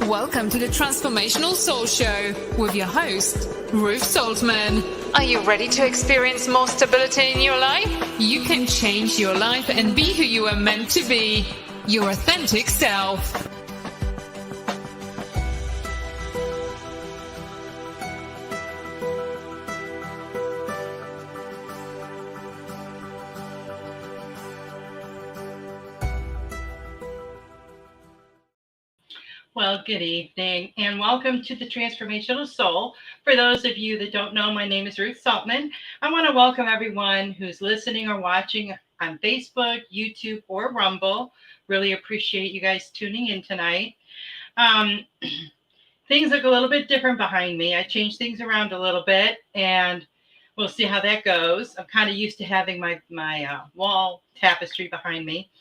Welcome to the Transformational Soul Show with your host, Ruth Soltman. Are you ready to experience more stability in your life? You can change your life and be who you are meant to be, your authentic self. Well, good evening and welcome to the Transformational Soul. For those of you that don't know, my name is Ruth Soltman. I want to welcome everyone who's listening or watching on Facebook, YouTube, or Rumble. Really appreciate you guys tuning in tonight. Things look a little bit different behind me. I changed things around a little bit and we'll see how that goes. I'm kind of used to having my wall tapestry behind me,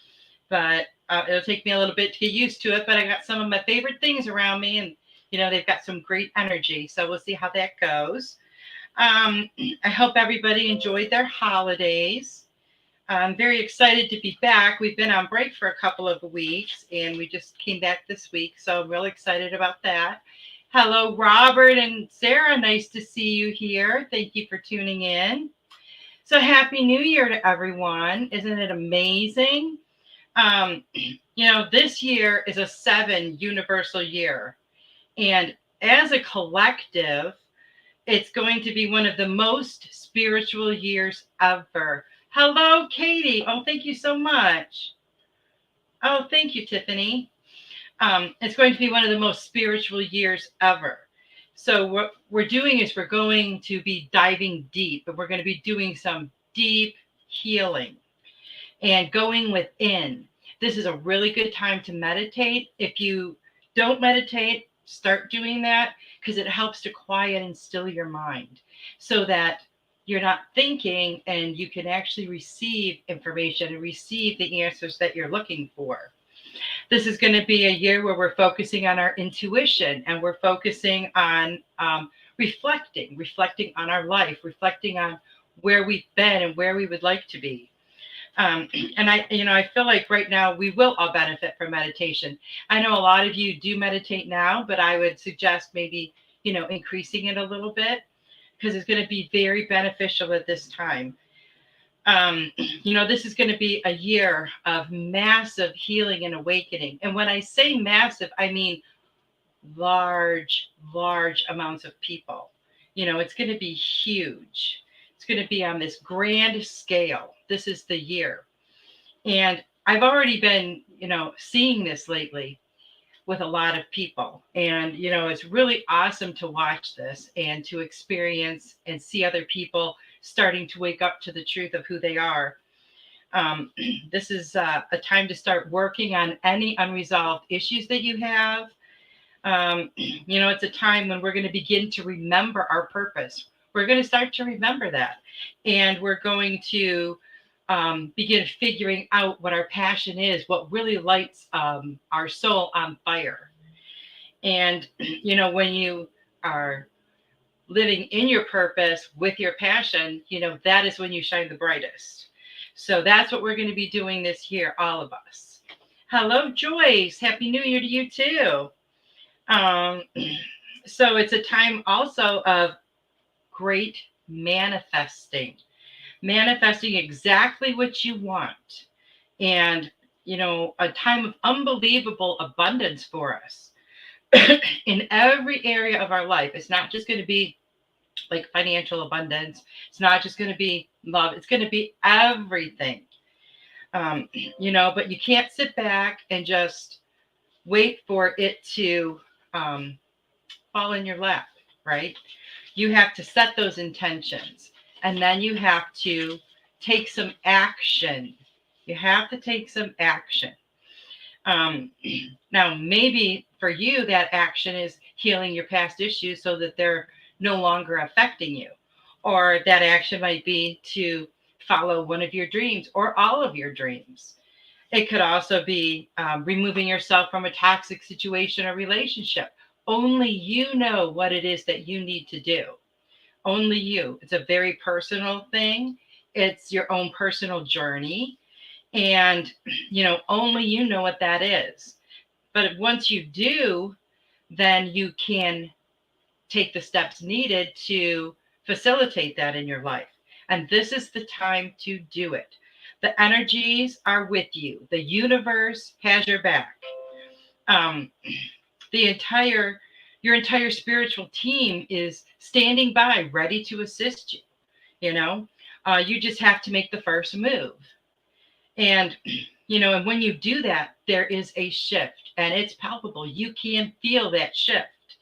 but it'll take me a little bit to get used to it, but I got some of my favorite things around me and, they've got some great energy. So we'll see how that goes. I hope everybody enjoyed their holidays. I'm very excited to be back. We've been on break for a couple of weeks and we just came back this week. So I'm really excited about that. Hello, Robert and Sarah. Nice to see you here. Thank you for tuning in. So Happy New Year to everyone. Isn't it amazing? This year is a 7 universal year. And as a collective, it's going to be one of the most spiritual years ever. Hello, Katie. Oh, thank you so much. Oh, thank you, Tiffany. It's going to be one of the most spiritual years ever. So what we're doing is we're going to be diving deep, but we're going to be doing some deep healing and going within. This is a really good time to meditate. If you don't meditate, start doing that because it helps to quiet and still your mind so that you're not thinking and you can actually receive information and receive the answers that you're looking for. This is going to be a year where we're focusing on our intuition and we're focusing on reflecting on our life, reflecting on where we've been and where we would like to be. And I feel like right now we will all benefit from meditation. I know a lot of you do meditate now, but I would suggest maybe, increasing it a little bit because it's going to be very beneficial at this time. This is going to be a year of massive healing and awakening. And when I say massive, I mean large amounts of people. It's going to be huge. It's going to be on this grand scale. This is the year. And I've already been, seeing this lately with a lot of people. And, it's really awesome to watch this and to experience and see other people starting to wake up to the truth of who they are. This is a time to start working on any unresolved issues that you have. It's a time when we're going to begin to remember our purpose. We're going to start to remember that. And we're going to begin figuring out what our passion is, what really lights our soul on fire. And, when you are living in your purpose with your passion, that is when you shine the brightest. So that's what we're going to be doing this year, all of us. Hello, Joyce. Happy New Year to you too. So it's a time also of great manifesting exactly what you want. And, a time of unbelievable abundance for us in every area of our life. It's not just going to be like financial abundance. It's not just going to be love. It's going to be everything, but you can't sit back and just wait for it to fall in your lap, right? You have to set those intentions and then you have to take some action. You have to take some action. Now, maybe for you, that action is healing your past issues so that they're no longer affecting you. Or that action might be to follow one of your dreams or all of your dreams. It could also be removing yourself from a toxic situation or relationship. Only you know what it is that you need to do. Only you. It's a very personal thing. It's your own personal journey. And, only you know what that is. But once you do, then you can take the steps needed to facilitate that in your life. And this is the time to do it. The energies are with you. The universe has your back. Um, the entire your entire spiritual team is standing by, ready to assist you. You know, you just have to make the first move. And and when you do that, there is a shift, and it's palpable. You can feel that shift,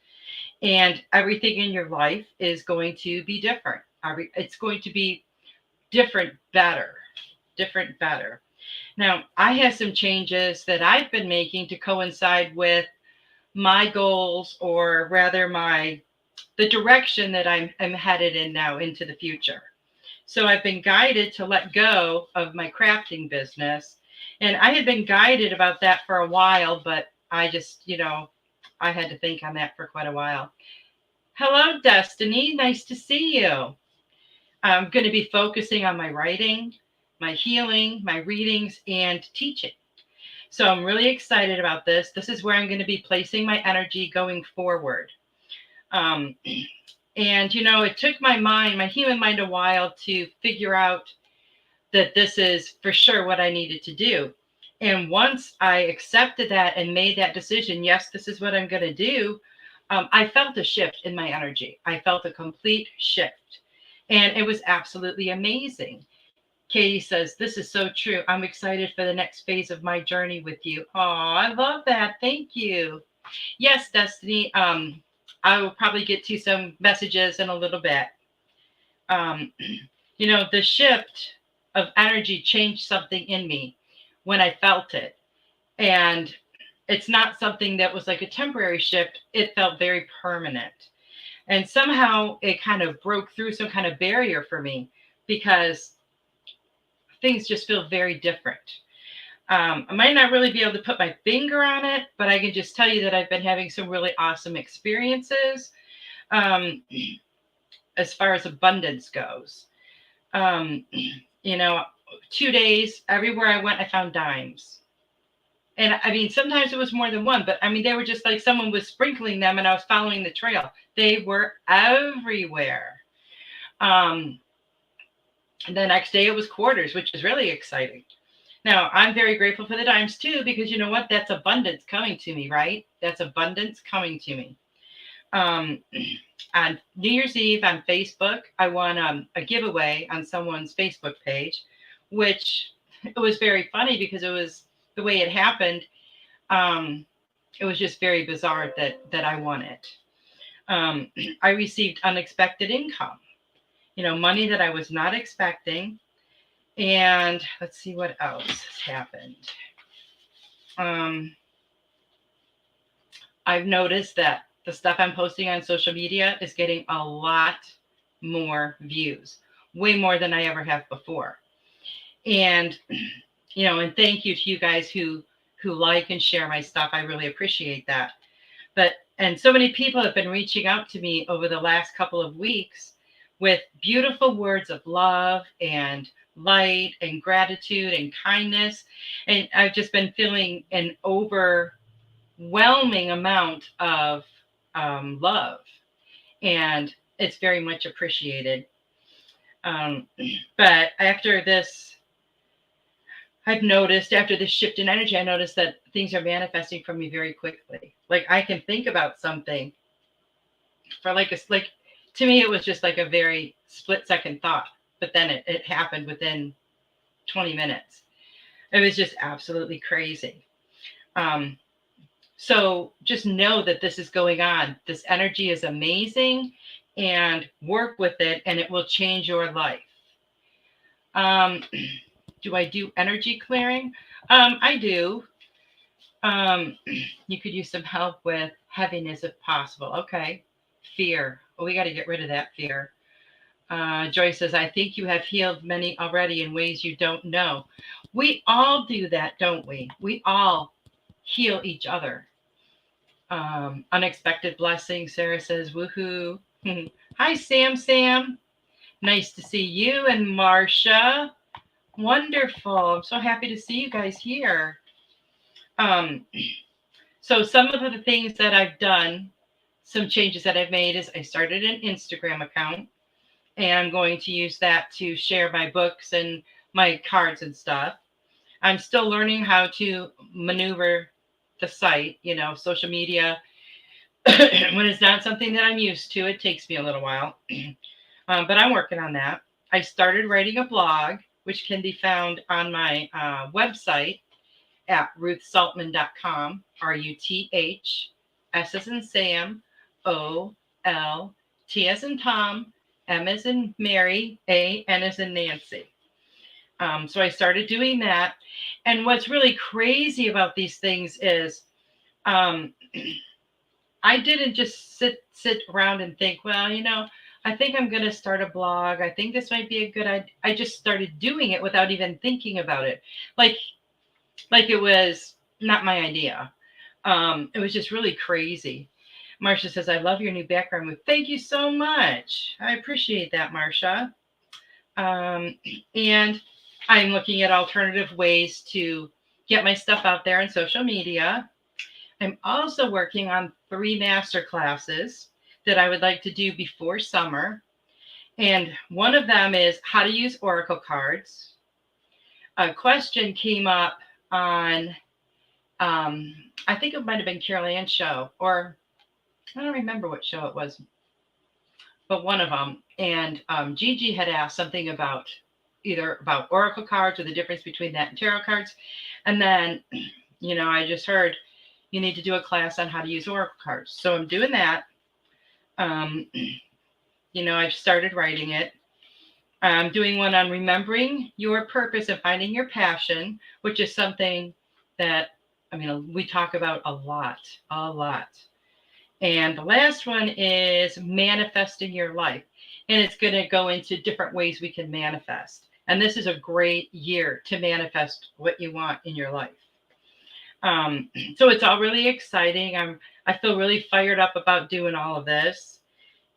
and everything in your life is going to be different. It's going to be different, better. Now, I have some changes that I've been making to coincide with my goals, or rather the direction that I'm headed in now into the future. So I've been guided to let go of my crafting business. And I had been guided about that for a while, but I just, I had to think on that for quite a while. Hello, Destiny. Nice to see you. I'm going to be focusing on my writing, my healing, my readings, and teaching. So I'm really excited about this. This is where I'm going to be placing my energy going forward. And, it took my human mind, a while to figure out that this is for sure what I needed to do. And once I accepted that and made that decision, yes, this is what I'm going to do, I felt a shift in my energy. I felt a complete shift. And it was absolutely amazing. Katie says, this is so true. I'm excited for the next phase of my journey with you. Oh, I love that. Thank you. Yes, Destiny. I will probably get to some messages in a little bit. The shift of energy changed something in me when I felt it. And it's not something that was like a temporary shift. It felt very permanent. And somehow it kind of broke through some kind of barrier for me, because things just feel very different. I might not really be able to put my finger on it, but I can just tell you that I've been having some really awesome experiences as far as abundance goes. 2 days, everywhere I went, I found dimes. And I mean, sometimes it was more than one, but I mean, they were just like someone was sprinkling them and I was following the trail. They were everywhere. And the next day it was quarters, which is really exciting. Now, I'm very grateful for the dimes too, because you know what? That's abundance coming to me, right? That's abundance coming to me. On New Year's Eve on Facebook, I won a giveaway on someone's Facebook page, which it was very funny because it was the way it happened. It was just very bizarre that I won it. I received unexpected income, money that I was not expecting. And let's see what else has happened. I've noticed that the stuff I'm posting on social media is getting a lot more views, way more than I ever have before. And, and thank you to you guys who like and share my stuff. I really appreciate that. And so many people have been reaching out to me over the last couple of weeks with beautiful words of love and light and gratitude and kindness. And I've just been feeling an overwhelming amount of love. And it's very much appreciated. But after this, I've noticed after this shift in energy, I noticed that things are manifesting for me very quickly. Like I can think about something for to me, it was just like a very split second thought, but then it happened within 20 minutes. It was just absolutely crazy. So just know that this is going on. This energy is amazing, and work with it and it will change your life. Do I do energy clearing? I do. You could use some help with heaviness if possible. Okay. Fear. Well, we got to get rid of that fear. Joy says, I think you have healed many already in ways you don't know. We all do that, don't we? We all heal each other. Unexpected blessings. Sarah says, woohoo. Hi, Sam. Nice to see you. And Marcia. Wonderful. I'm so happy to see you guys here. So some of the things that I've done, some changes that I've made is I started an Instagram account, and I'm going to use that to share my books and my cards and stuff. I'm still learning how to maneuver the site, social media. When it's not something that I'm used to, it takes me a little while. But I'm working on that. I started writing a blog, which can be found on my website at ruthsoltman.com, RUTH, S as in Sam, OL, T as in Tom, M as in Mary, N as in Nancy. So I started doing that. And what's really crazy about these things is um, I didn't just sit around and think, well, I think I'm going to start a blog. I think this might be a good idea. I just started doing it without even thinking about it. Like it was not my idea. It was just really crazy. Marcia says, I love your new background. Well, thank you so much. I appreciate that, Marcia. And I'm looking at alternative ways to get my stuff out there on social media. I'm also working on 3 master classes that I would like to do before summer. And one of them is how to use oracle cards. A question came up on, I think it might have been Carol Ann's show, or I don't remember what show it was, but one of them. And Gigi had asked something about either about oracle cards or the difference between that and tarot cards. And then, I just heard you need to do a class on how to use oracle cards. So I'm doing that. I've started writing it. I'm doing one on remembering your purpose and finding your passion, which is something that, we talk about a lot. And the last one is manifesting your life. And it's going to go into different ways we can manifest. And this is a great year to manifest what you want in your life. So it's all really exciting. I feel really fired up about doing all of this.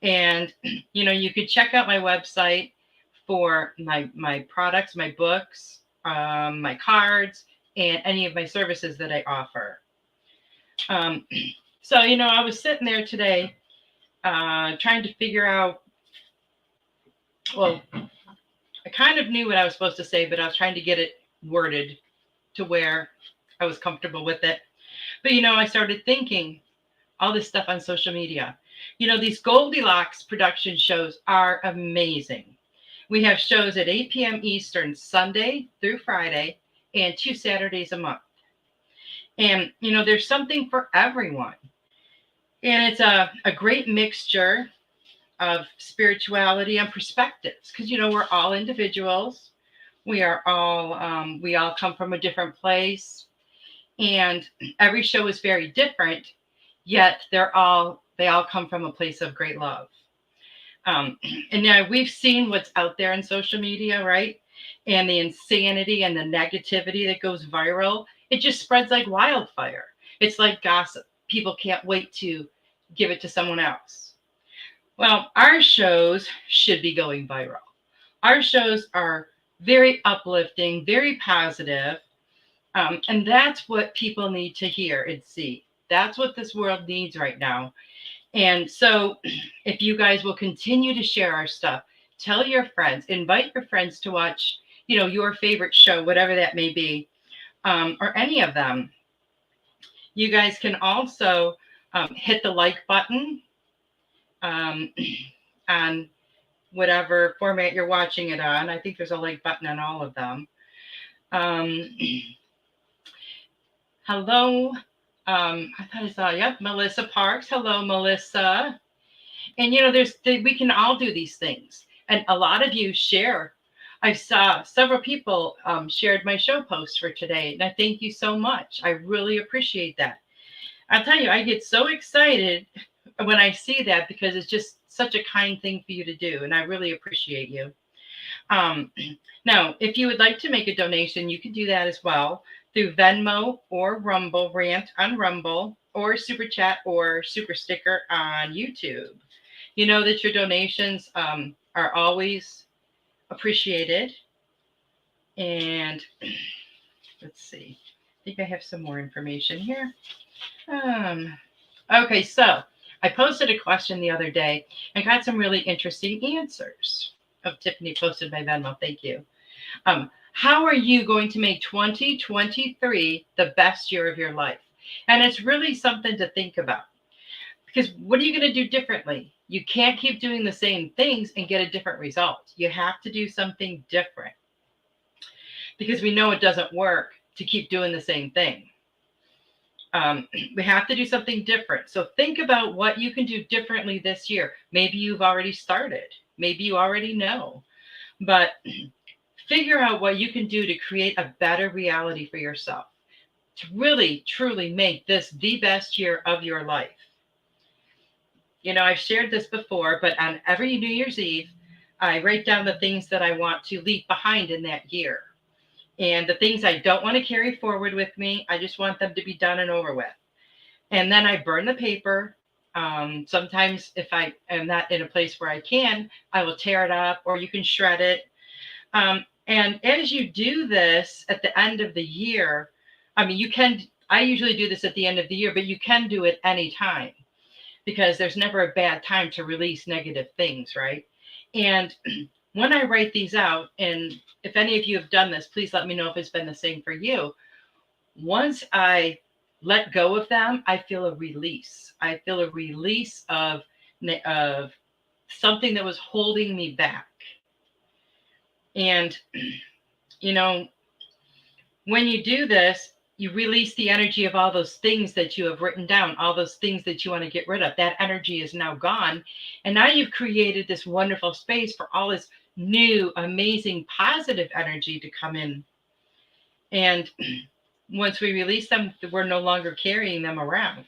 And, you could check out my website for my products, my books, my cards, and any of my services that I offer. So, I was sitting there today trying to figure out, well, I kind of knew what I was supposed to say, but I was trying to get it worded to where I was comfortable with it. But, I started thinking all this stuff on social media. These Goldylocks production shows are amazing. We have shows at 8 p.m. Eastern, Sunday through Friday, and 2 Saturdays a month. And, there's something for everyone. And it's a great mixture of spirituality and perspectives because, we're all individuals. We all come from a different place. And every show is very different, yet they all come from a place of great love. And now we've seen what's out there in social media, right? And the insanity and the negativity that goes viral, it just spreads like wildfire. It's like gossip. People can't wait to give it to someone else. Well, our shows should be going viral. Our shows are very uplifting, very positive, and that's what people need to hear and see. That's what this world needs right now. And so if you guys will continue to share our stuff, tell your friends, invite your friends to watch, your favorite show, whatever that may be, or any of them. You guys can also hit the like button on whatever format you're watching it on. I think there's a like button on all of them. Hello. I thought I saw, yep, Melissa Parks. Hello, Melissa. And, we can all do these things. And a lot of you share. I saw several people shared my show post for today. And I thank you so much. I really appreciate that. I'll tell you, I get so excited when I see that because it's just such a kind thing for you to do. And I really appreciate you. Now, if you would like to make a donation, you can do that as well through Venmo or Rumble, Rant on Rumble, or Super Chat or Super Sticker on YouTube. You know that your donations are always appreciated. And let's see. think I have some more information here. Okay, so I posted a question the other day and got some really interesting answers. Oh, Tiffany posted my Venmo. Thank you. How are you going to make 2023 the best year of your life? And it's really something to think about, because what are you going to do differently? You can't keep doing the same things and get a different result. You have to do something different, because we know it doesn't work to keep doing the same thing. We have to do something different. So think about what you can do differently this year. Maybe you've already started. Maybe you already know. But figure out what you can do to create a better reality for yourself, to really, truly make this the best year of your life. You know, I've shared this before, but on every New Year's Eve, I write down the things that I want to leave behind in that year. And the things I don't want to carry forward with me, I just want them to be done and over with. And then I burn the paper. Sometimes if I am not in a place where I can, I will tear it up, or you can shred it. And as you do this at the end of the year, I mean, I usually do this at the end of the year, but you can do it anytime, because there's never a bad time to release negative things, right? And when I write these out, and if any of you have done this, please let me know if it's been the same for you. Once I let go of them, I feel a release. I feel a release of something that was holding me back. And, you know, when you do this, you release the energy of all those things that you have written down, all those things that you want to get rid of. That energy is now gone. And now you've created this wonderful space for all this new, amazing, positive energy to come in. And once we release them, we're no longer carrying them around.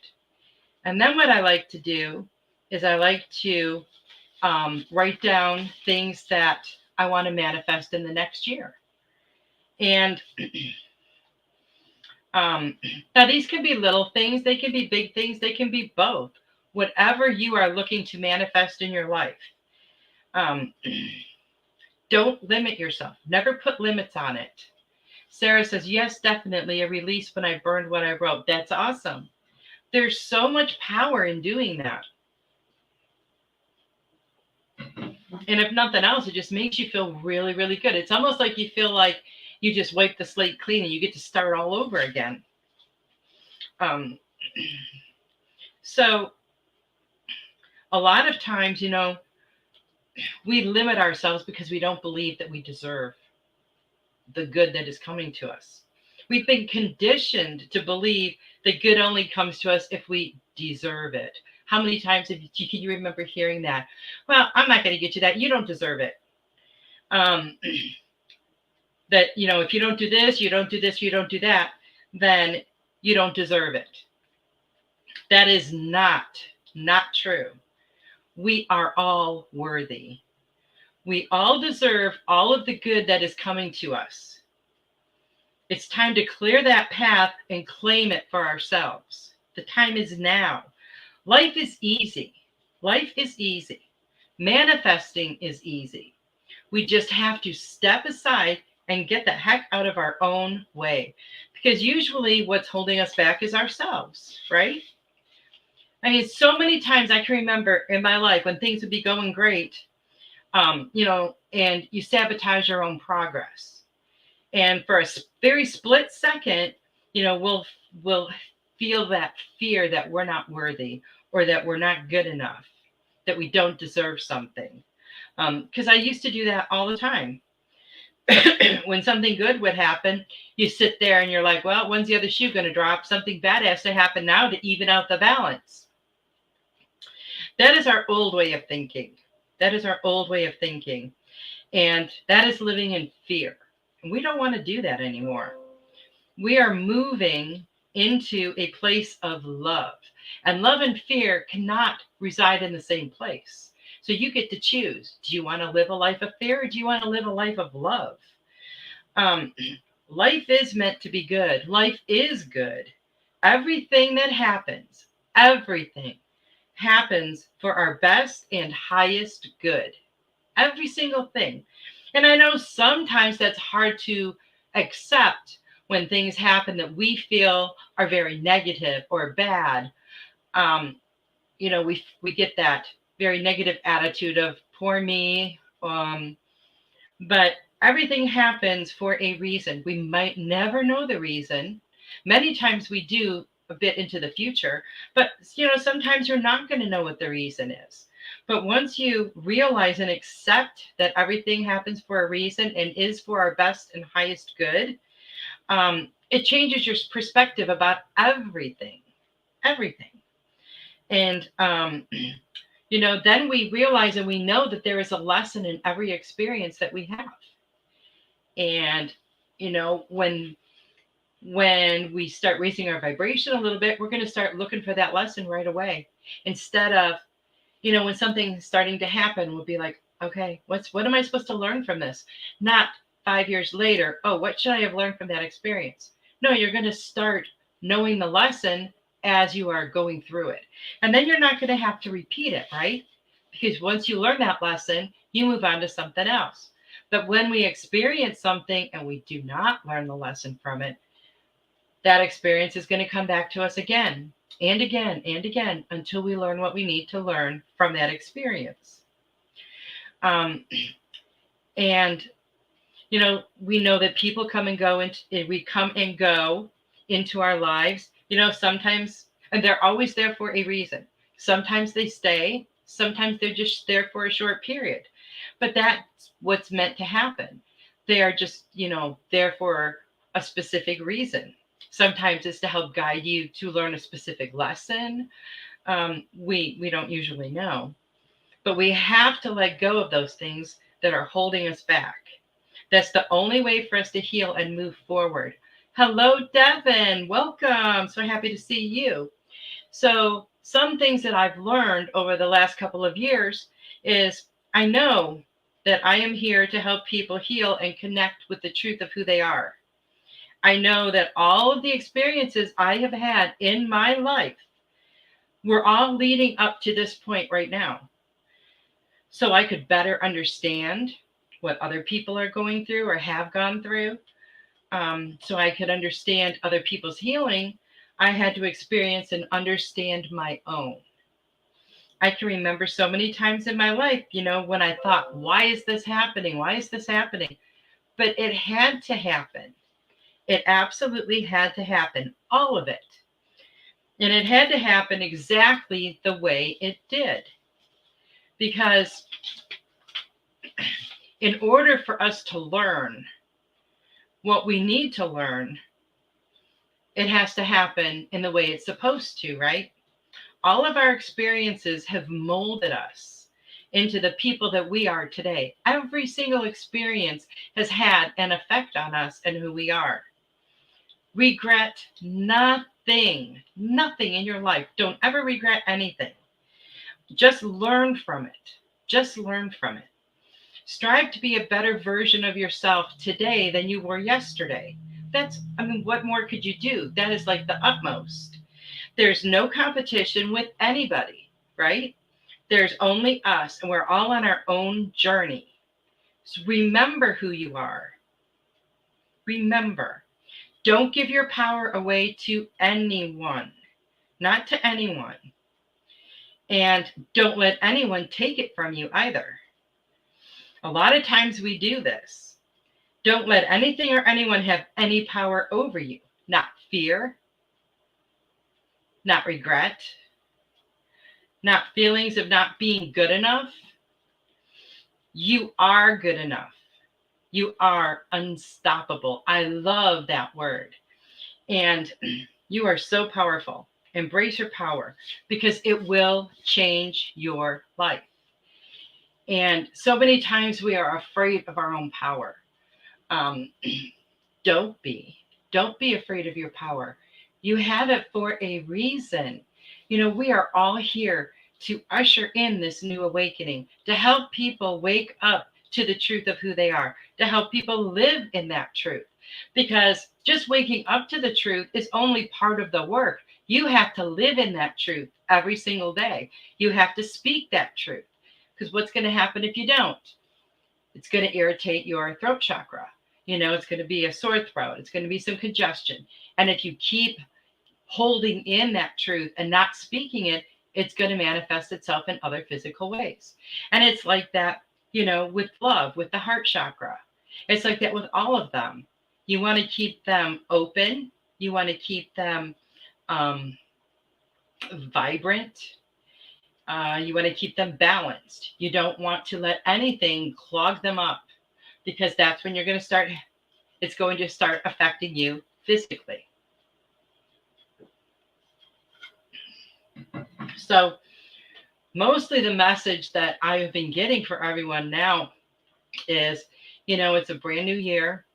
And then what I like to do is I like to write down things that I want to manifest in the next year. And now these can be little things, they can be big things, they can be both. Whatever you are looking to manifest in your life. Don't limit yourself. Never put limits on it. Sarah says, yes, definitely a release when I burned what I wrote. That's awesome. There's so much power in doing that. And if nothing else, it just makes you feel really, really good. It's almost like you feel like you just wipe the slate clean and you get to start all over again. So a lot of times, you know, we limit ourselves because we don't believe that we deserve the good that is coming to us. We've been conditioned to believe that good only comes to us if we deserve it. How many times can you remember hearing that? Well, I'm not going to get you that. You don't deserve it. That, you know, if you don't do this, you don't do this, you don't do that, then you don't deserve it. That is not true. We are all worthy. We all deserve all of the good that is coming to us. It's time to clear that path and claim it for ourselves. The time is now. Life is easy. Life is easy. Manifesting is easy. We just have to step aside and get the heck out of our own way. Because usually what's holding us back is ourselves, right? I mean, so many times I can remember in my life when things would be going great, you know, and you sabotage your own progress. And for a very split second, you know, we'll feel that fear that we're not worthy, or that we're not good enough, that we don't deserve something. Because I used to do that all the time. When something good would happen, you sit there and you're like, well, when's the other shoe going to drop? Something bad has to happen now to even out the balance. That is our old way of thinking. That is our old way of thinking. And that is living in fear. And we don't want to do that anymore. We are moving into a place of love. And love and fear cannot reside in the same place. So you get to choose. Do you want to live a life of fear, or do you want to live a life of love? Life is meant to be good. Life is good. Everything that happens, everything happens for our best and highest good. Every single thing. And I know sometimes that's hard to accept when things happen that we feel are very negative or bad, we get that very negative attitude of poor me. But everything happens for a reason. We might never know the reason. Many times we do a bit into the future, but sometimes you're not going to know what the reason is. But once you realize and accept that everything happens for a reason and is for our best and highest good, it changes your perspective about everything. And then we realize and we know that there is a lesson in every experience that we have. And when we start raising our vibration a little bit, we're going to start looking for that lesson right away, instead of when something's starting to happen, we'll be like, okay, what am I supposed to learn from this? Not 5 years later, oh, what should I have learned from that experience? No, you're going to start knowing the lesson as you are going through it. And then you're not going to have to repeat it, right? Because once you learn that lesson, you move on to something else. But when we experience something and we do not learn the lesson from it, that experience is going to come back to us again and again and again until we learn what we need to learn from that experience. And we know that people come and go, and we come and go into our lives, sometimes, and they're always there for a reason. Sometimes they stay, sometimes they're just there for a short period, but that's what's meant to happen. They are just, there for a specific reason. Sometimes it's to help guide you to learn a specific lesson. We don't usually know, but we have to let go of those things that are holding us back. That's the only way for us to heal and move forward. Hello, Devin. Welcome. So happy to see you. So some things that I've learned over the last couple of years is I know that I am here to help people heal and connect with the truth of who they are. I know that all of the experiences I have had in my life were all leading up to this point right now. So I could better understand what other people are going through or have gone through. So I could understand other people's healing. I had to experience and understand my own. I can remember so many times in my life, when I thought, why is this happening? Why is this happening? But it had to happen. It absolutely had to happen, all of it. And it had to happen exactly the way it did. Because in order for us to learn what we need to learn, it has to happen in the way it's supposed to, right? All of our experiences have molded us into the people that we are today. Every single experience has had an effect on us and who we are. Regret nothing in your life. Don't ever regret anything. Just learn from it. Strive to be a better version of yourself today than you were yesterday. What more could you do? That is like the utmost. There's no competition with anybody, right? There's only us, and we're all on our own journey. So remember who you are. Remember. Don't give your power away to anyone, not to anyone. And don't let anyone take it from you either. A lot of times we do this. Don't let anything or anyone have any power over you. Not fear, not regret, not feelings of not being good enough. You are good enough. You are unstoppable. I love that word. And you are so powerful. Embrace your power because it will change your life. And so many times we are afraid of our own power. Don't be afraid of your power. You have it for a reason. We are all here to usher in this new awakening, to help people wake up to the truth of who they are, to help people live in that truth. Because just waking up to the truth is only part of the work. You have to live in that truth every single day. You have to speak that truth. Because what's going to happen if you don't? It's going to irritate your throat chakra. It's going to be a sore throat. It's going to be some congestion. And if you keep holding in that truth and not speaking it, it's going to manifest itself in other physical ways. And it's like that, with love, with the heart chakra. It's like that with all of them. You want to keep them open. You want to keep them vibrant. You want to keep them balanced. You don't want to let anything clog them up, because that's when it's going to start affecting you physically. So mostly the message that I have been getting for everyone now is, it's a brand new year.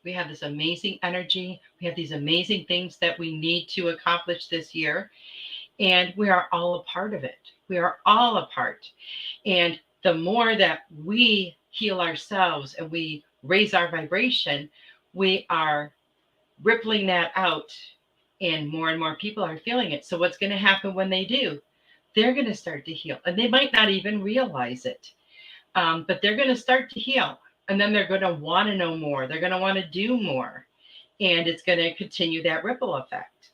We have this amazing energy. We have these amazing things that we need to accomplish this year. And we are all a part of it. We are all a part. And the more that we heal ourselves and we raise our vibration, we are rippling that out, and more people are feeling it. So what's going to happen when they do? They're going to start to heal, and they might not even realize it, but they're going to start to heal, and then they're going to want to know more. They're going to want to do more, and it's going to continue that ripple effect.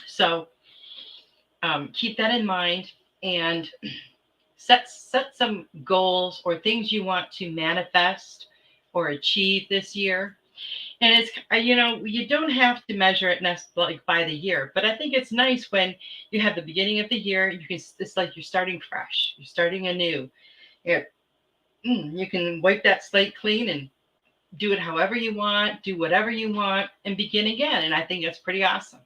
So keep that in mind, and set some goals or things you want to manifest or achieve this year. And it's, you don't have to measure it like by the year, but I think it's nice when you have the beginning of the year. It's like you're starting fresh. You're starting anew. You can wipe that slate clean and do it however you want, do whatever you want, and begin again. And I think that's pretty awesome.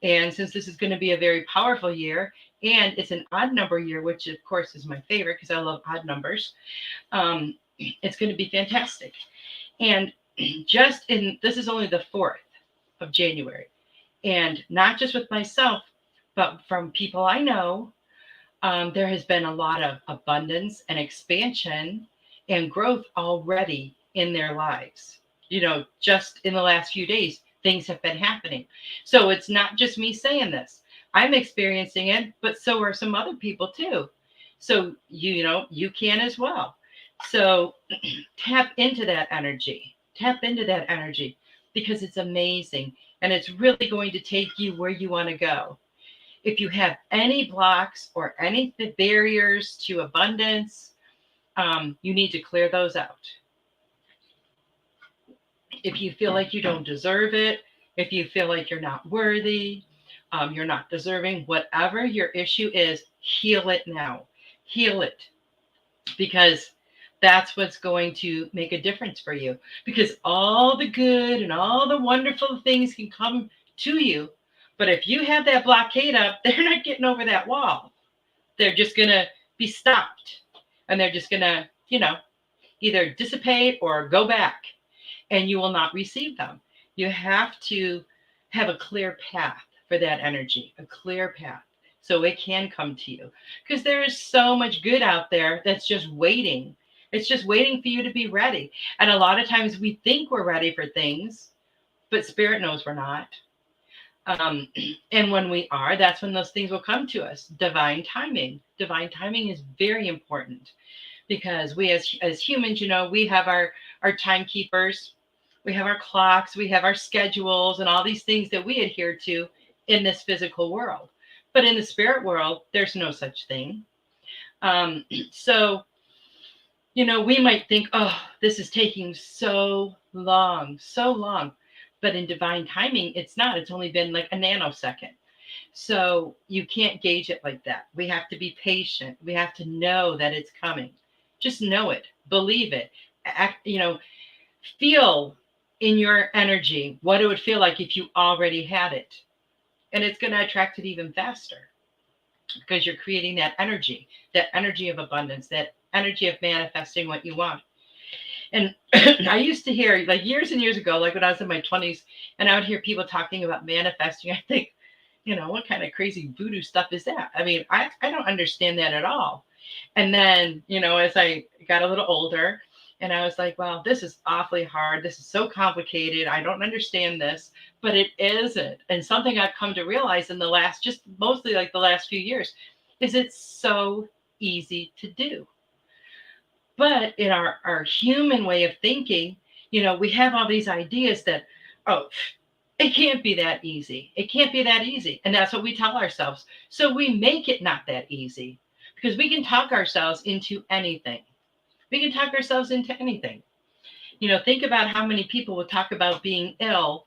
And since this is going to be a very powerful year, and it's an odd number year, which of course is my favorite because I love odd numbers, it's going to be fantastic. And this is only the 4th of January. And not just with myself, but from people I know, there has been a lot of abundance and expansion and growth already in their lives. Just in the last few days, things have been happening. So it's not just me saying this. I'm experiencing it, but so are some other people too. So, you can as well. So tap into that energy. Tap into that energy, because it's amazing, and it's really going to take you where you want to go. If you have any blocks or any barriers to abundance, you need to clear those out. If you feel like you don't deserve it, if you feel like you're not worthy, you're not deserving, whatever your issue is, heal it now. Heal it, because that's what's going to make a difference for you. Because all the good and all the wonderful things can come to you. But if you have that blockade up, they're not getting over that wall. They're just going to be stopped. And they're just going to, either dissipate or go back. And you will not receive them. You have to have a clear path for that energy, a clear path, so it can come to you. Because there is so much good out there that's just waiting. It's just waiting for you to be ready. And a lot of times we think we're ready for things, but Spirit knows we're not. And when we are, that's when those things will come to us. Divine timing. Divine timing is very important, because we as humans, we have our timekeepers, we have our clocks, we have our schedules, and all these things that we adhere to in this physical world. But in the spirit world, there's no such thing. So, we might think, oh, this is taking so long. But in divine timing, it's not. It's only been like a nanosecond. So you can't gauge it like that. We have to be patient. We have to know that it's coming. Just know it. Believe it. Feel in your energy what it would feel like if you already had it. And it's going to attract it even faster, because you're creating that energy of abundance, that energy of manifesting what you want. And I used to hear, like years and years ago, like when I was in my 20s, and I would hear people talking about manifesting. I think, what kind of crazy voodoo stuff is that? I mean, I don't understand that at all. And then, as I got a little older, and I was like, well, this is awfully hard. This is so complicated. I don't understand this, but it isn't. And something I've come to realize in mostly like the last few years, is it's so easy to do. But in our human way of thinking, We have all these ideas that, oh, it can't be that easy. It can't be that easy. And that's what we tell ourselves. So we make it not that easy because we can talk ourselves into anything. We can talk ourselves into anything. Think about how many people will talk about being ill,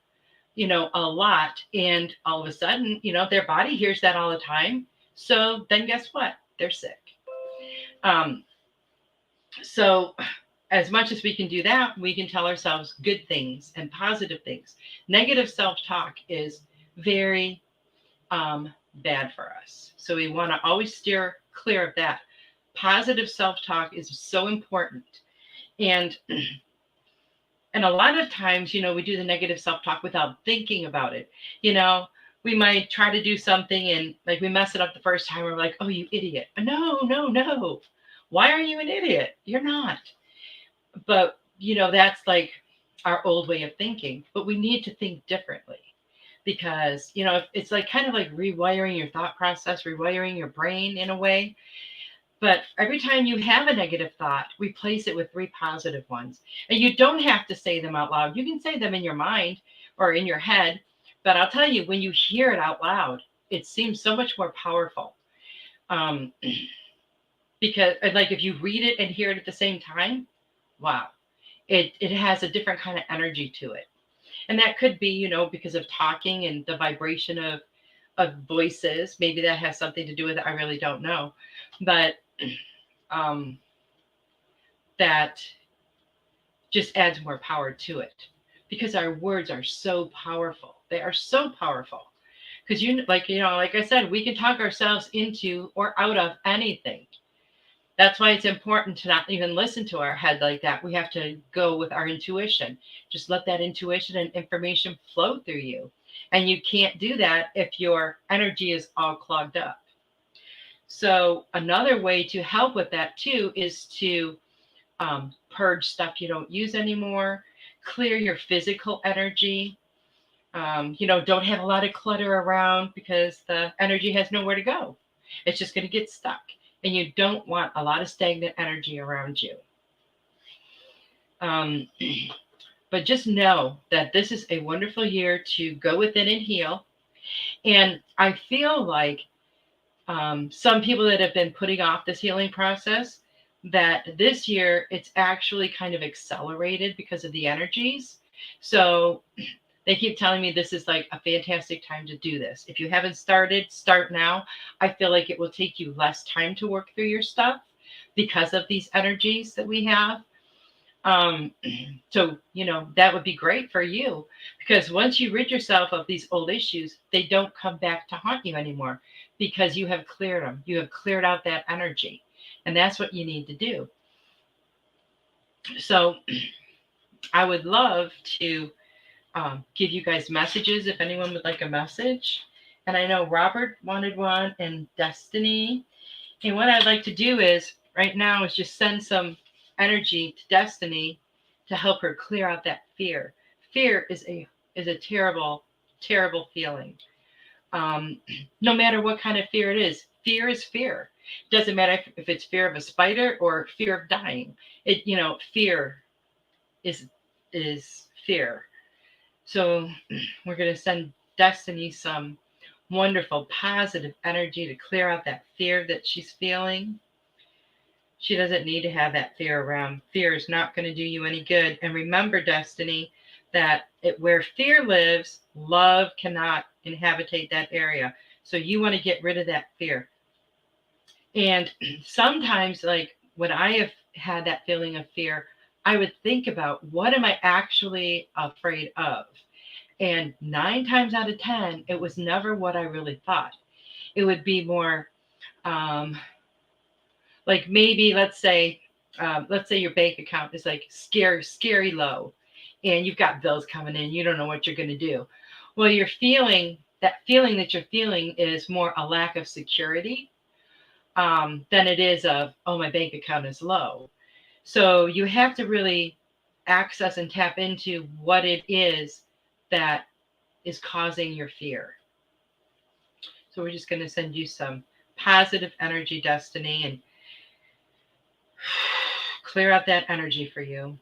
a lot. And all of a sudden, their body hears that all the time. So then guess what? They're sick. Um, so as much as we can do that, we can tell ourselves good things and positive things. Negative self-talk is very bad for us. So we want to always steer clear of that. Positive self-talk is so important. And a lot of times, we do the negative self-talk without thinking about it. We might try to do something and like we mess it up the first time. We're like, oh, you idiot. No, no, no. Why are you an idiot? You're not. But, that's like our old way of thinking. But we need to think differently because, it's like kind of like rewiring your thought process, rewiring your brain in a way. But every time you have a negative thought, replace it with 3 positive ones. And you don't have to say them out loud. You can say them in your mind or in your head. But I'll tell you, when you hear it out loud, it seems so much more powerful. Because like if you read it and hear it at the same time, wow, it has a different kind of energy to it. And that could be, because of talking and the vibration of voices. Maybe that has something to do with it. I really don't know. But that just adds more power to it because our words are so powerful. They are so powerful because like I said, we can talk ourselves into or out of anything. That's why it's important to not even listen to our head like that. We have to go with our intuition. Just let that intuition and information flow through you. And you can't do that if your energy is all clogged up. So another way to help with that too is to purge stuff you don't use anymore, clear your physical energy. Don't have a lot of clutter around because the energy has nowhere to go. It's just going to get stuck. And you don't want a lot of stagnant energy around you. But just know that this is a wonderful year to go within and heal. And I feel like some people that have been putting off this healing process, that this year it's actually kind of accelerated because of the energies. So they keep telling me this is like a fantastic time to do this. If you haven't started, start now. I feel like it will take you less time to work through your stuff because of these energies that we have. So, that would be great for you because once you rid yourself of these old issues, they don't come back to haunt you anymore because you have cleared them. You have cleared out that energy. And that's what you need to do. So I would love to give you guys messages if anyone would like a message. And I know Robert wanted one and Destiny. And what I'd like to do is right now is just send some energy to Destiny to help her clear out that fear. Fear is a terrible, terrible feeling. No matter what kind of fear it is fear. It doesn't matter if it's fear of a spider or fear of dying. Fear is fear. So we're going to send Destiny some wonderful positive energy to clear out that fear that she's feeling. She doesn't need to have that fear around. Fear is not going to do you any good. And remember, Destiny, that where fear lives, love cannot inhabitate that area. So you want to get rid of that fear. And sometimes, like when I have had that feeling of fear, I would think about what am I actually afraid of? And 9 times out of 10, it was never what I really thought. It would be more like maybe let's say your bank account is like scary low and you've got bills coming in. You don't know what you're going to do. Well, that feeling that you're feeling is more a lack of security than it is of, oh, my bank account is low. So you have to really access and tap into what it is that is causing your fear. So we're just going to send you some positive energy, Destiny, and clear out that energy for you.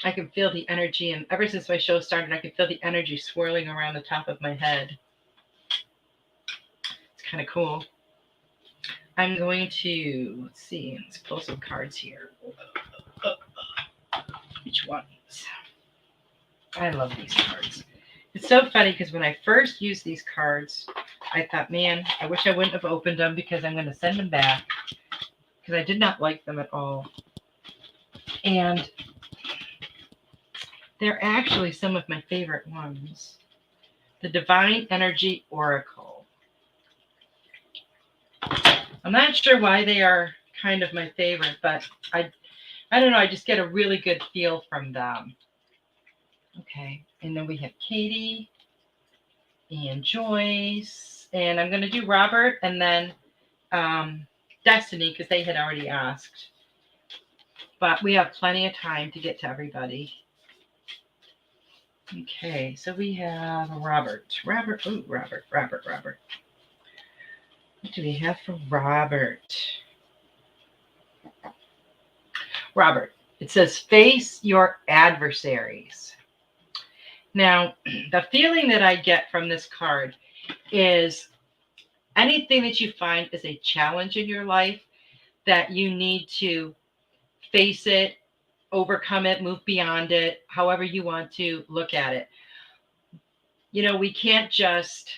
I can feel the energy, and ever since my show started, I can feel the energy swirling around the top of my head. It's kind of cool. I'm going to, let's see, let's pull some cards here. Which ones? I love these cards. It's so funny because when I first used these cards, I thought, man, I wish I wouldn't have opened them because I'm going to send them back because I did not like them at all. And they're actually some of my favorite ones. The Divine Energy Oracle. I'm not sure why they are kind of my favorite, but I don't know, I just get a really good feel from them. Okay, and then we have Katie and Joyce, and I'm going to do Robert and then Destiny because they had already asked. But we have plenty of time to get to everybody. Okay, so we have Robert. Robert. What do we have for Robert? Robert, it says face your adversaries. Now, the feeling that I get from this card is anything that you find is a challenge in your life that you need to face it, overcome it, move beyond it, however you want to look at it. You know, we can't just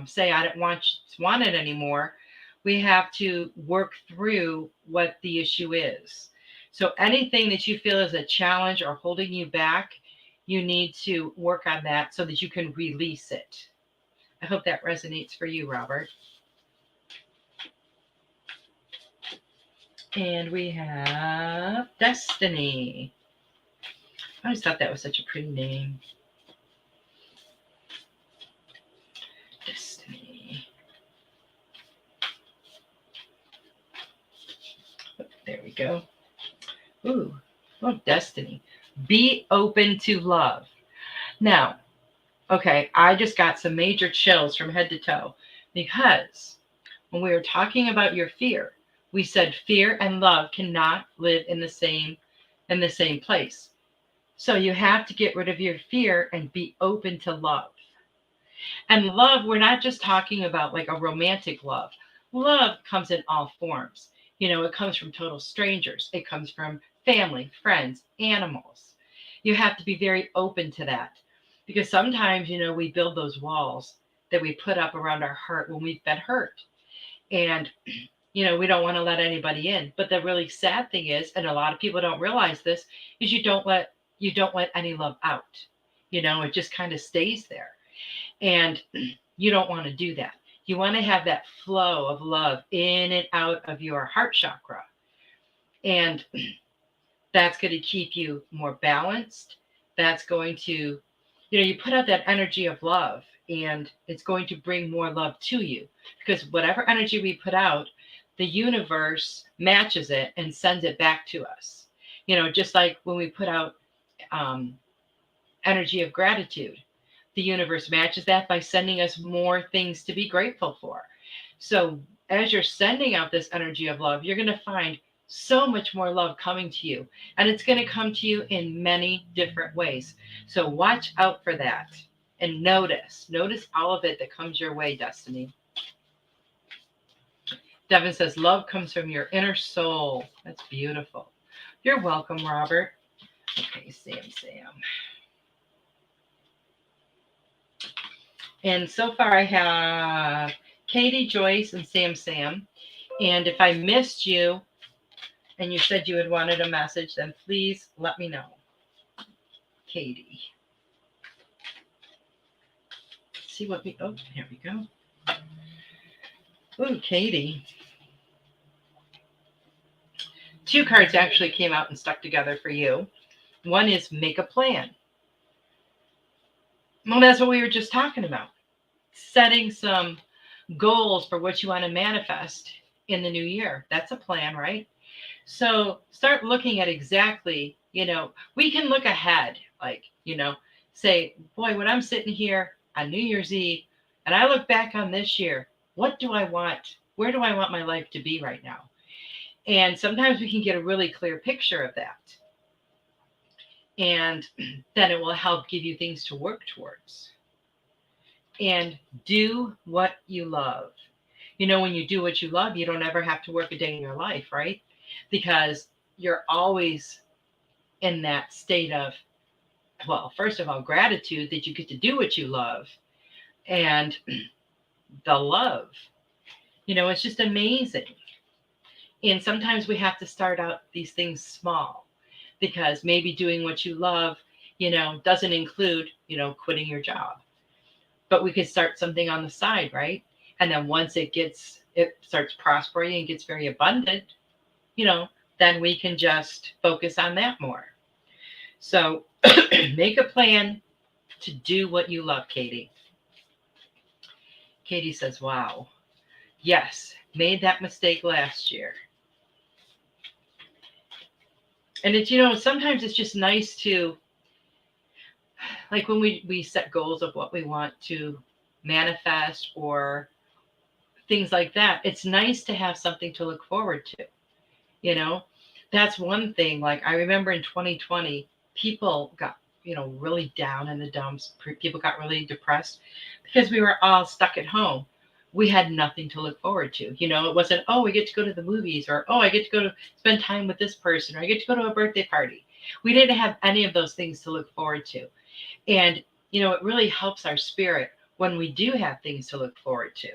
say, I don't want it anymore. We have to work through what the issue is. So anything that you feel is a challenge or holding you back, you need to work on that so that you can release it. I hope that resonates for you, Robert. And we have Destiny. I always thought that was such a pretty name. Destiny. There we go. Ooh, oh, Destiny. Be open to love. Now, okay, I just got some major chills from head to toe because when we were talking about your fear, we said fear and love cannot live in the same place. So you have to get rid of your fear and be open to love. And love, we're not just talking about like a romantic love. Love comes in all forms. You know, it comes from total strangers. It comes from family, friends, animals. You have to be very open to that because sometimes, you know, we build those walls that we put up around our heart when we've been hurt. And, you know, we don't want to let anybody in. But the really sad thing is, and a lot of people don't realize this, is you don't let any love out. You know, it just kind of stays there. And you don't want to do that. You want to have that flow of love in and out of your heart chakra. And that's going to keep you more balanced. That's going to, you know, you put out that energy of love and it's going to bring more love to you because whatever energy we put out, the universe matches it and sends it back to us. You know, just like when we put out energy of gratitude, the universe matches that by sending us more things to be grateful for. So as you're sending out this energy of love, you're going to find so much more love coming to you. And it's going to come to you in many different ways. So watch out for that and notice all of it that comes your way, Destiny. Devin says, love comes from your inner soul. That's beautiful. You're welcome, Robert. Okay, Sam. And so far I have Katie, Joyce, and Sam. And if I missed you and you said you had wanted a message, then please let me know. Katie. Let's see what we, oh, here we go. Ooh, Katie. Two cards actually came out and stuck together for you. One is make a plan. Well, that's what we were just talking about. Setting some goals for what you want to manifest in the new year. That's a plan, right? So start looking at exactly, you know, we can look ahead, like, you know, say, boy, when I'm sitting here on New Year's Eve and I look back on this year, what do I want? Where do I want my life to be right now? And sometimes we can get a really clear picture of that. And then it will help give you things to work towards. And do what you love. You know, when you do what you love, you don't ever have to work a day in your life, right? Because you're always in that state of, well, first of all, gratitude that you get to do what you love, and the love. You know, it's just amazing. And sometimes we have to start out these things small, because maybe doing what you love, doesn't include, quitting your job. But we could start something on the side, right? And then once it starts prospering and gets very abundant, you know, then we can just focus on that more. So make a plan to do what you love, Katie. Katie says, wow, yes, made that mistake last year. And it's, sometimes it's just nice to, like when we set goals of what we want to manifest or things like that, it's nice to have something to look forward to. You know, that's one thing. Like I remember in 2020, people got, really down in the dumps. People got really depressed because we were all stuck at home. We had nothing to look forward to. It wasn't, oh, we get to go to the movies, or, oh, I get to go to spend time with this person, or I get to go to a birthday party. We didn't have any of those things to look forward to. And, it really helps our spirit when we do have things to look forward to.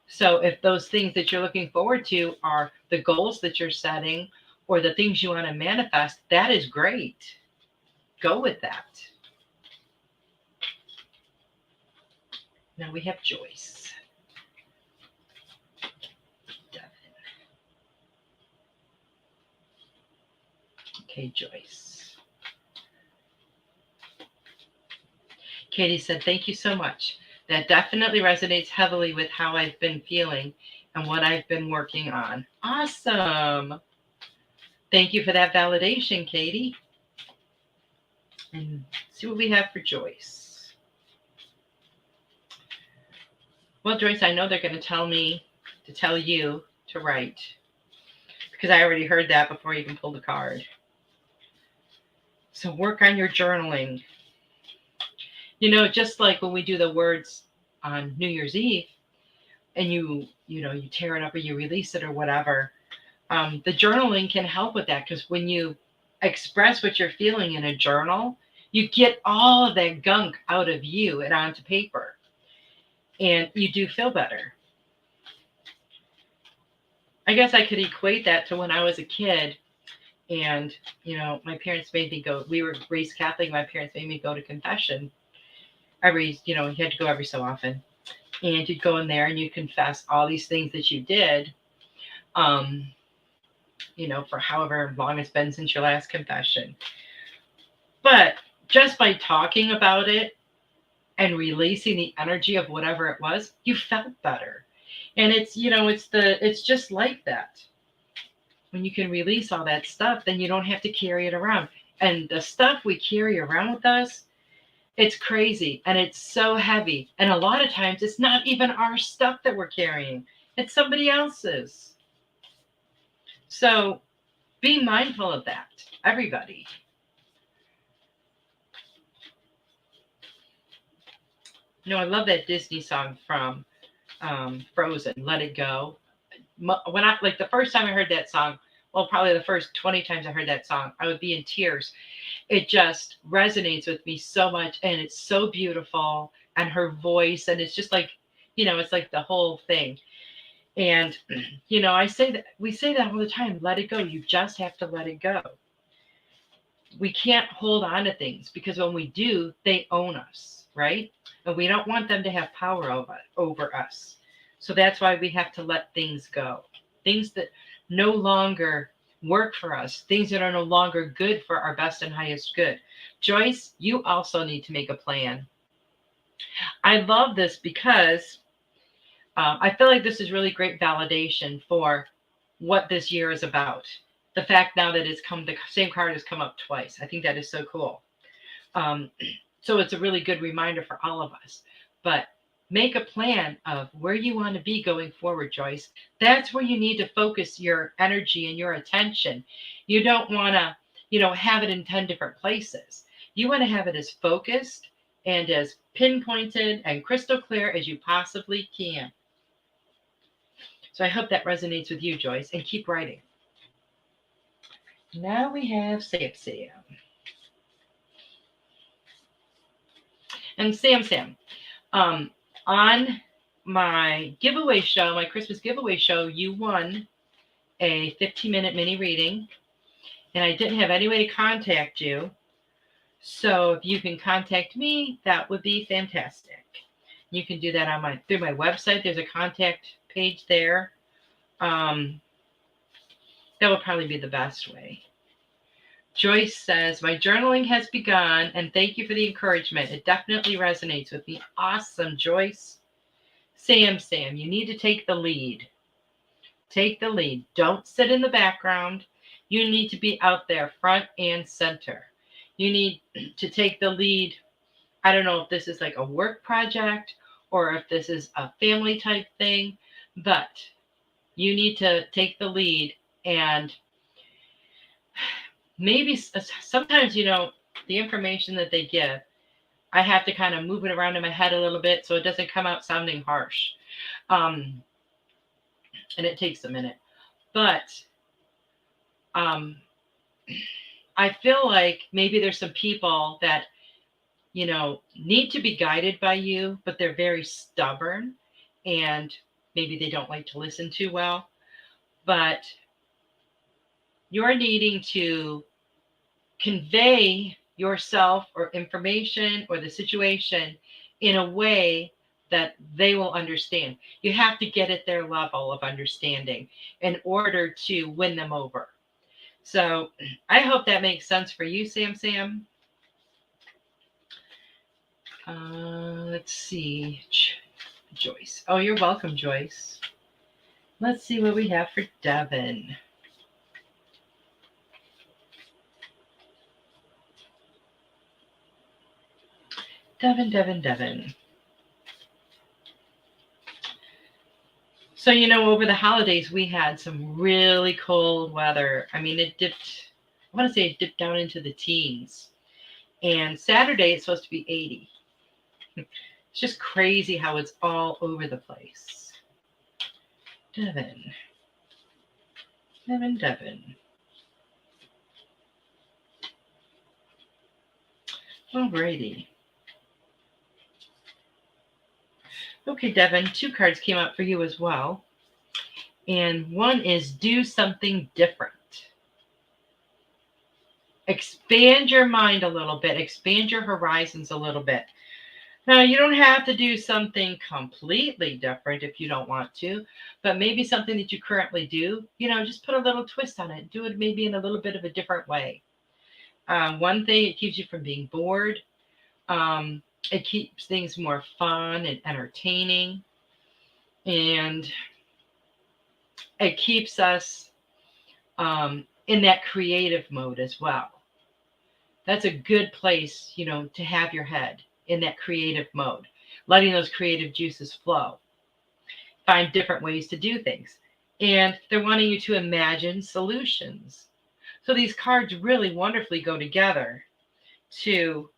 So if those things that you're looking forward to are the goals that you're setting or the things you want to manifest, that is great. Go with that. Now we have Joyce. Devin. Okay, Joyce. Katie said, thank you so much. That definitely resonates heavily with how I've been feeling and what I've been working on. Awesome. Thank you for that validation, Katie. And see what we have for Joyce. Well, Joyce, I know they're going to tell me to tell you to write, because I already heard that before you even pulled the card. So work on your journaling. Just like when we do the words on New Year's Eve, and you tear it up or you release it or whatever, the journaling can help with that, because when you express what you're feeling in a journal, you get all of that gunk out of you and onto paper, and you do feel better. I guess I could equate that to when I was a kid, and my parents made me go. We were raised Catholic. My parents made me go to confession you had to go every so often, and you'd go in there and you confess all these things that you did, for however long it's been since your last confession. But just by talking about it and releasing the energy of whatever it was, you felt better. And it's, it's just like that. When you can release all that stuff, then you don't have to carry it around. And the stuff we carry around with us, it's crazy, and it's so heavy. And a lot of times it's not even our stuff that we're carrying. It's somebody else's. So be mindful of that, everybody. I love that Disney song from Frozen, Let It Go. When the first time I heard that song, well, probably the first 20 times I heard that song, I would be in tears. It just resonates with me so much, and it's so beautiful, and her voice, and it's just like, it's like the whole thing. And, we say that all the time, let it go. You just have to let it go. We can't hold on to things, because when we do, they own us, right? And we don't want them to have power over us. So that's why we have to let things go. Things that no longer work for us, things that are no longer good for our best and highest good. Joyce, you also need to make a plan. I love this because I feel like this is really great validation for what this year is about. The fact now that the same card has come up twice. I think that is so cool. So it's a really good reminder for all of us. But make a plan of where you want to be going forward, Joyce. That's where you need to focus your energy and your attention. You don't want to, have it in 10 different places. You want to have it as focused and as pinpointed and crystal clear as you possibly can. So I hope that resonates with you, Joyce, and keep writing. Now we have Sam. And Sam, on my giveaway show, my Christmas giveaway show, you won a 15-minute mini reading, and I didn't have any way to contact you. So if you can contact me, that would be fantastic. You can do that through my website. There's a contact page there. That would probably be the best way. Joyce says, my journaling has begun, and thank you for the encouragement. It definitely resonates with me. Awesome, Joyce. Sam, you need to take the lead. Take the lead. Don't sit in the background. You need to be out there, front and center. You need to take the lead. I don't know if this is like a work project or if this is a family type thing, but you need to take the lead. And maybe sometimes, the information that they give, I have to kind of move it around in my head a little bit so it doesn't come out sounding harsh. And it takes a minute. But I feel like maybe there's some people that, need to be guided by you, but they're very stubborn and maybe they don't like to listen too well. But you're needing to convey yourself or information or the situation in a way that they will understand. You have to get at their level of understanding in order to win them over. So I hope that makes sense for you, Sam. Let's see. Joyce. Oh, you're welcome, Joyce. Let's see what we have for Devin. Devin. So, over the holidays, we had some really cold weather. I mean, it dipped down into the teens. And Saturday, it's supposed to be 80. It's just crazy how it's all over the place. Devin. Alrighty. Okay, Devin, 2 cards came out for you as well. And one is do something different. Expand your mind a little bit. Expand your horizons a little bit. Now, you don't have to do something completely different if you don't want to, but maybe something that you currently do, just put a little twist on it. Do it maybe in a little bit of a different way. One thing, it keeps you from being bored. It keeps things more fun and entertaining. And it keeps us in that creative mode as well. That's a good place, to have your head in that creative mode, letting those creative juices flow. Find different ways to do things. And they're wanting you to imagine solutions. So these cards really wonderfully go together to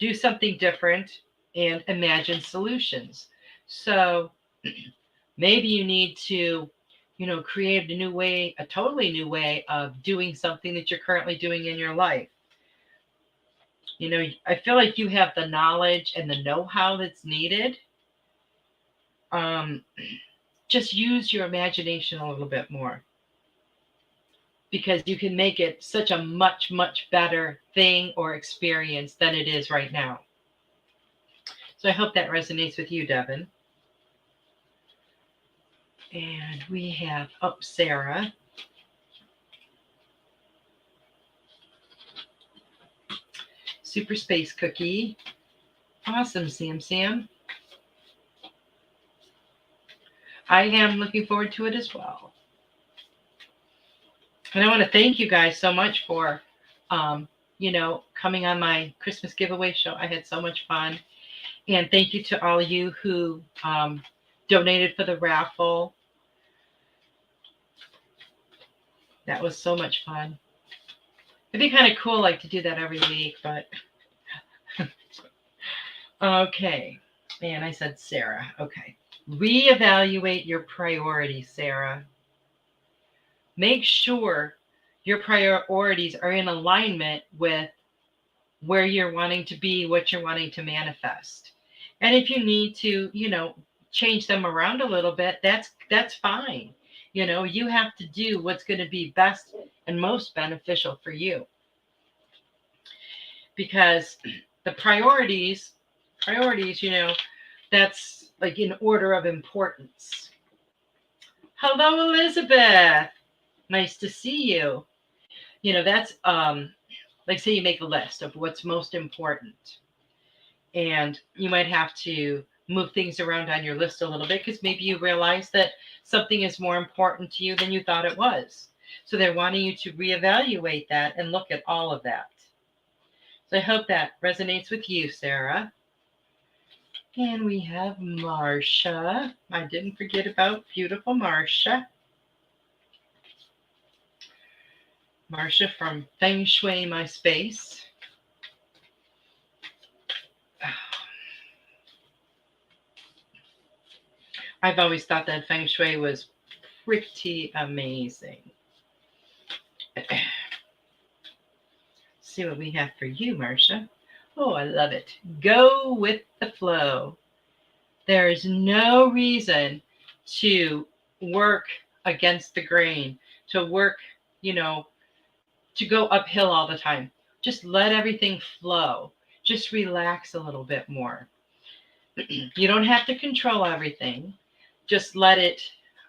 do something different and imagine solutions. So maybe you need to, create a totally new way of doing something that you're currently doing in your life. I feel like you have the knowledge and the know-how that's needed. Just use your imagination a little bit more, because you can make it such a much, much better thing or experience than it is right now. So I hope that resonates with you, Devin. And we have, Sarah. Super Space Cookie. Awesome, Sam. I am looking forward to it as well. And I want to thank you guys so much for, coming on my Christmas giveaway show. I had so much fun. And thank you to all of you who donated for the raffle. That was so much fun. It'd be kind of cool, like, to do that every week, but okay. Man, I said Sarah. Okay. Reevaluate your priorities, Sarah. Make sure your priorities are in alignment with where you're wanting to be, what you're wanting to manifest. And if you need to, change them around a little bit, that's fine. You have to do what's going to be best and most beneficial for you. Because the priorities, that's like in order of importance. Hello, Elizabeth. Nice to see you. That's like, say you make a list of what's most important, and you might have to move things around on your list a little bit because maybe you realize that something is more important to you than you thought it was. So they're wanting you to reevaluate that and look at all of that. So I hope that resonates with you, Sarah. And we have Marsha. I didn't forget about beautiful Marsha. Marsha from Feng Shui My Space. I've always thought that Feng Shui was pretty amazing. See what we have for you, Marsha. Oh, I love it. Go with the flow. There is no reason to work against the grain, to work, to go uphill all the time. Just let everything flow. Just relax a little bit more. You don't have to control everything. Just let it,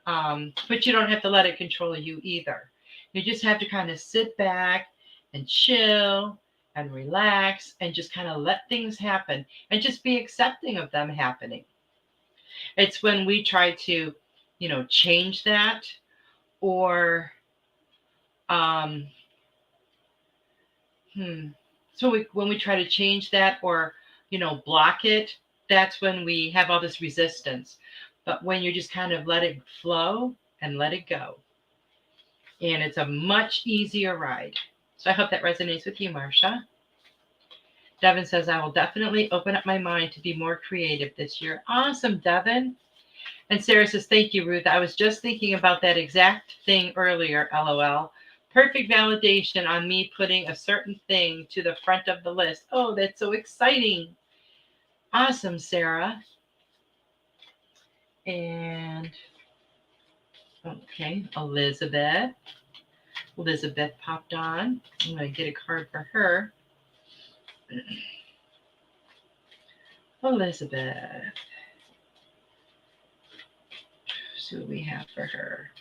but you don't have to let it control you either. You just have to kind of sit back and chill and relax and just kind of let things happen and just be accepting of them happening. It's when we try to, change that, or so when we try to change that, or block it, that's when we have all this resistance. But when you just kind of let it flow and let it go, and it's a much easier ride. So I hope that resonates with you, Marsha. Devin says, I will definitely open up my mind to be more creative this year. Awesome, Devin. And Sarah says, thank you, Ruth. I was just thinking about that exact thing earlier, LOL. Perfect validation on me putting a certain thing to the front of the list. Oh, that's so exciting. Awesome, Sarah. And, okay, Elizabeth. Elizabeth popped on. I'm going to get a card for her. Elizabeth. See what we have for her.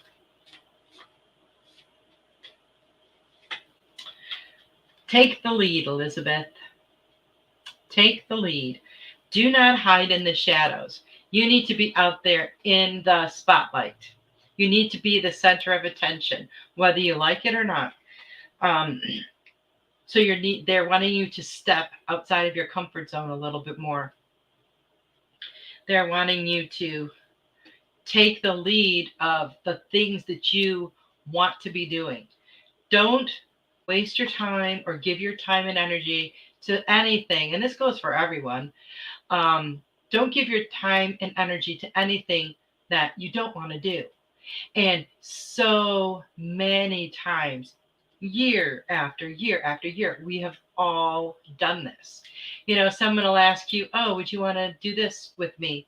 Take the lead, Elizabeth. Take the lead. Do not hide in the shadows. You need to be out there in the spotlight. You need to be the center of attention, whether you like it or not. So they're wanting you to step outside of your comfort zone a little bit more. They're wanting you to take the lead of the things that you want to be doing. Don't waste your time or give your time and energy to anything. And this goes for everyone. Don't give your time and energy to anything that you don't want to do. And so many times, year after year after year, we have all done this. Someone will ask you, oh, would you want to do this with me?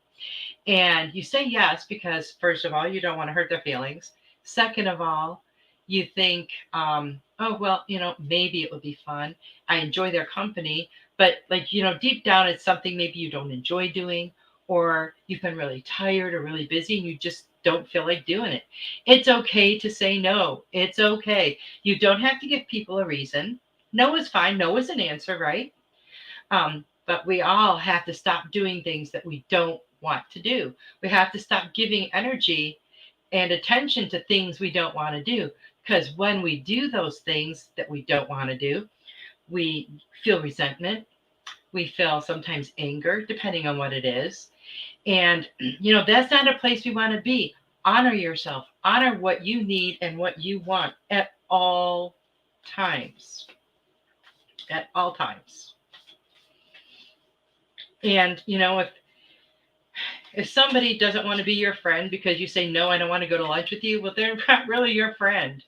And you say yes, because first of all, you don't want to hurt their feelings. Second of all, you think, oh, well, maybe it would be fun. I enjoy their company, but deep down, it's something maybe you don't enjoy doing, or you've been really tired or really busy and you just don't feel like doing it. It's okay to say no. It's okay. You don't have to give people a reason. No is fine. No is an answer, right? But we all have to stop doing things that we don't want to do. We have to stop giving energy and attention to things we don't want to do. Because when we do those things that we don't want to do, we feel resentment. We feel sometimes anger, depending on what it is. And, that's not a place we want to be. Honor yourself. Honor what you need and what you want at all times. at all times. And, if somebody doesn't want to be your friend because you say, no, I don't want to go to lunch with you, well, they're not really your friend.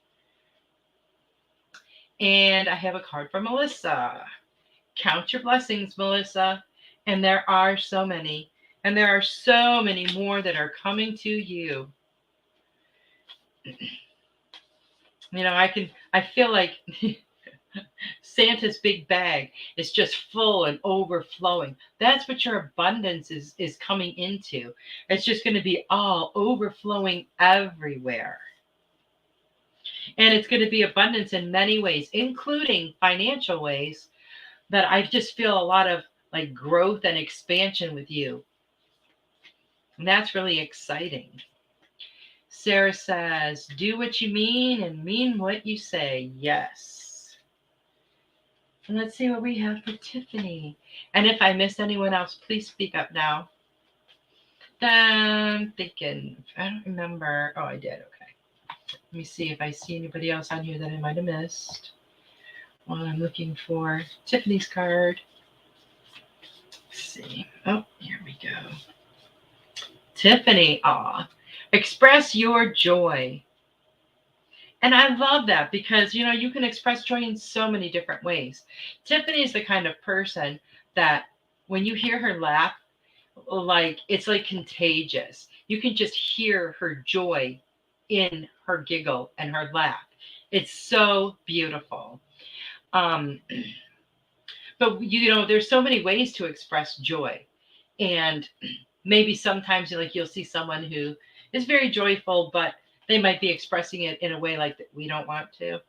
And I have a card from Melissa. Count your blessings, Melissa. And there are so many. And there are so many more that are coming to you. I feel like Santa's big bag is just full and overflowing. That's what your abundance is coming into. It's just going to be all overflowing everywhere. And it's going to be abundance in many ways, including financial ways, that I just feel a lot of like growth and expansion with you. And that's really exciting. Sarah says, do what you mean and mean what you say. Yes. And let's see what we have for Tiffany. And if I missed anyone else, please speak up now. I'm thinking, I don't remember. Oh, I did. Okay. Let me see if I see anybody else on here that I might have missed while I'm looking for Tiffany's card. Let's see. Oh, here we go. Tiffany, express your joy. And I love that because, you can express joy in so many different ways. Tiffany is the kind of person that when you hear her laugh, it's like contagious. You can just hear her joy in her giggle and her laugh. It's so beautiful. But, there's so many ways to express joy. And maybe sometimes you'll see someone who is very joyful, but they might be expressing it in a way like that we don't want to.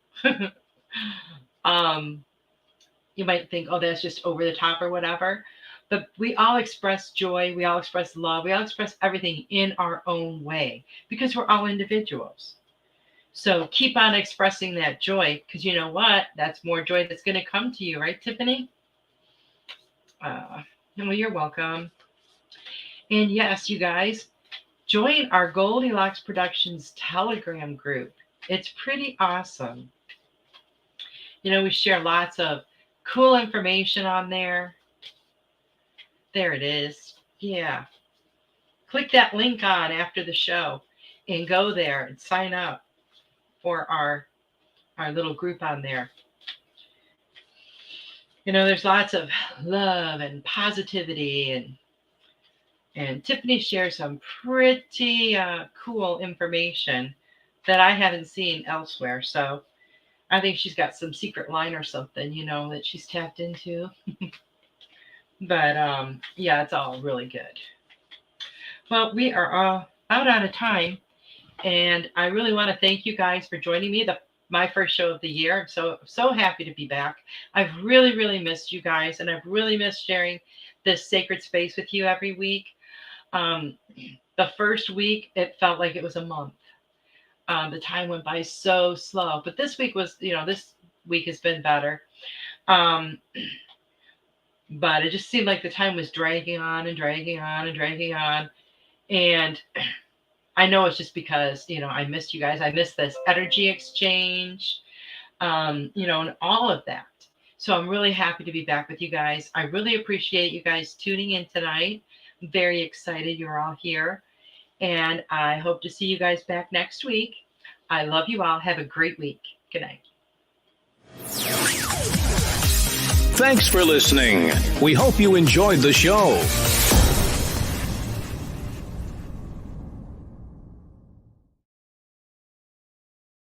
You might think, oh, that's just over the top or whatever. But we all express joy. We all express love. We all express everything in our own way because we're all individuals. So keep on expressing that joy because you know what? That's more joy that's going to come to you, right, Tiffany? Well, you're welcome. And yes, you guys, join our Goldylocks Productions Telegram group. It's pretty awesome. We share lots of cool information on there. There it is. Yeah. Click that link on after the show and go there and sign up for our little group on there. There's lots of love and positivity and Tiffany shares some pretty cool information that I haven't seen elsewhere. So I think she's got some secret line or something, that she's tapped into. But yeah, it's all really good. Well, we are all out of time. And I really want to thank you guys for joining me. My first show of the year. I'm so happy to be back. I've really, really missed you guys. And I've really missed sharing this sacred space with you every week. The first week, it felt like it was a month. The time went by so slow. But this week was, this week has been better. But it just seemed like the time was dragging on and dragging on and dragging on. And I know it's just because, I missed you guys. I missed this energy exchange, and all of that. So I'm really happy to be back with you guys. I really appreciate you guys tuning in tonight. I'm very excited you're all here. And I hope to see you guys back next week. I love you all. Have a great week. Good night. Thanks for listening. We hope you enjoyed the show.